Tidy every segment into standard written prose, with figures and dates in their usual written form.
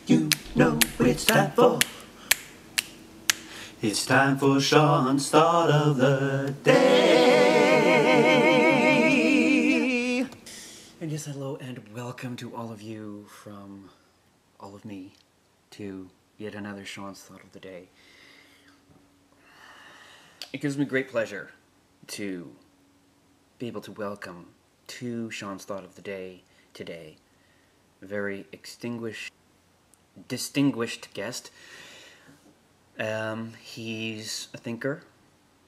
You know it's time for Shawn's thought of the day. And yes, hello and welcome to all of you from all of me to yet another Shawn's thought of the day. It gives me great pleasure to be able to welcome to Shawn's thought of the day today a very distinguished guest. He's a thinker.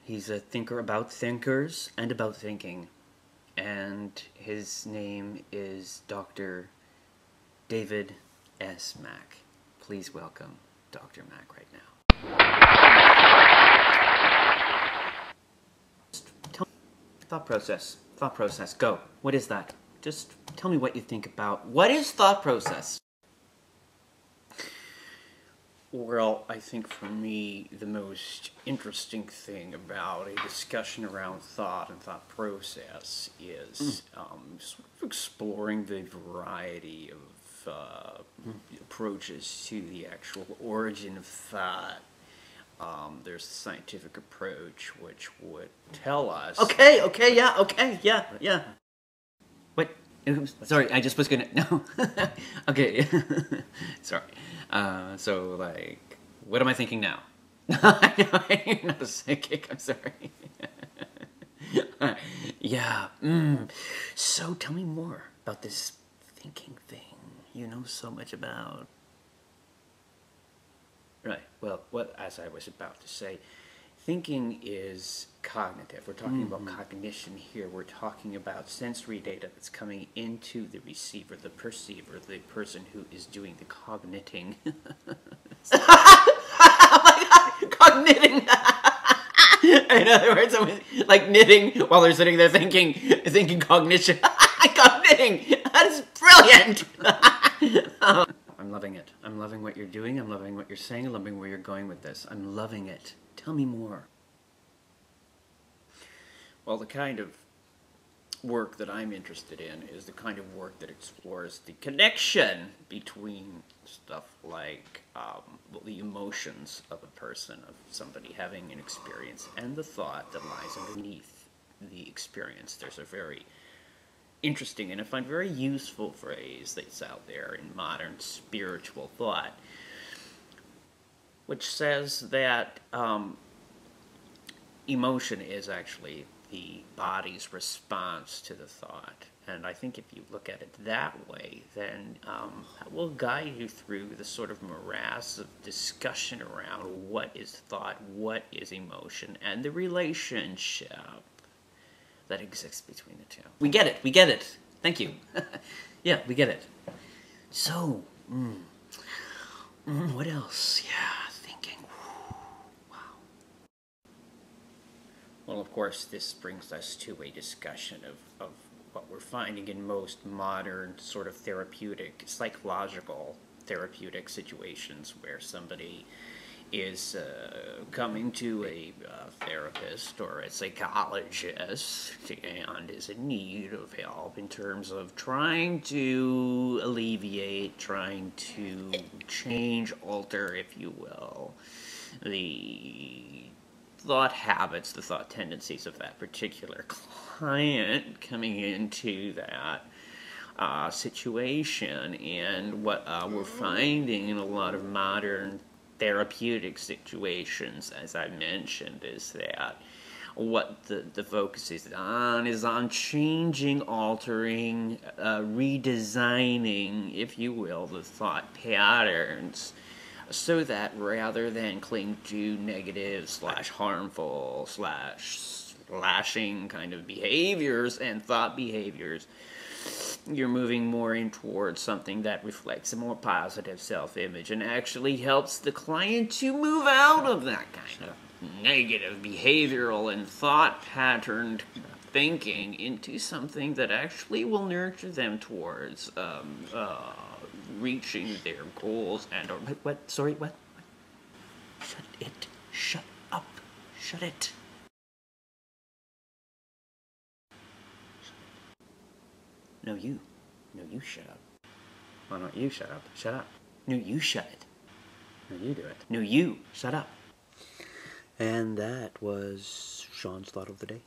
He's a thinker about thinkers and about thinking. And his name is Dr. David S. Mack. Please welcome Dr. Mack right now. Thought process, go. What is that? Just tell me what you think about. What is thought process? Well, I think for me, the most interesting thing about a discussion around thought and thought process is sort of exploring the variety of approaches to the actual origin of thought. There's the scientific approach, which would tell us... Yeah. What? Sorry, I just was gonna... No. Okay. Sorry. So, like, what am I thinking now? I'm not a psychic, I'm sorry. Yeah. So, tell me more about this thinking thing you know so much about. Right. Well, as I was about to say, thinking is cognitive. We're talking about cognition here. We're talking about sensory data that's coming into the receiver, the perceiver, the person who is doing the cogniting. Oh my God, cogniting. In other words, like knitting while they're sitting there thinking cognition. Cogniting. That's brilliant. I'm loving it. I'm loving what you're doing. I'm loving what you're saying. I'm loving where you're going with this. I'm loving it. Tell me more. Well, the kind of work that I'm interested in is the kind of work that explores the connection between stuff like the emotions of a person, of somebody having an experience, and the thought that lies underneath the experience. There's a very interesting and I find very useful phrase that's out there in modern spiritual thought, which says that emotion is actually the body's response to the thought. And I think if you look at it that way, then that will guide you through the sort of morass of discussion around what is thought, what is emotion, and the relationship that exists between the two. We get it. Thank you. Yeah, we get it. So, what else? Yeah, thinking. Wow. Well, of course, this brings us to a discussion of what we're finding in most modern sort of therapeutic, psychological therapeutic situations where somebody is coming to a therapist or a psychologist and is in need of help in terms of trying to alleviate, trying to change, alter, if you will, the thought habits, the thought tendencies of that particular client coming into that situation. And what we're finding in a lot of modern therapeutic situations, as I mentioned, is that what the focus is on changing, altering, redesigning, if you will, the thought patterns, so that rather than cling to negative / harmful / slashing kind of behaviors and thought behaviors, you're moving more in towards something that reflects a more positive self-image and actually helps the client to move out of that kind of negative behavioral and thought patterned thinking into something that actually will nurture them towards reaching their goals and what? Shut up. Shut it. No, you shut up. Why don't you shut up? Shut up. No, you shut it. No, you do it. No, you shut up. And that was Shawn's thought of the day.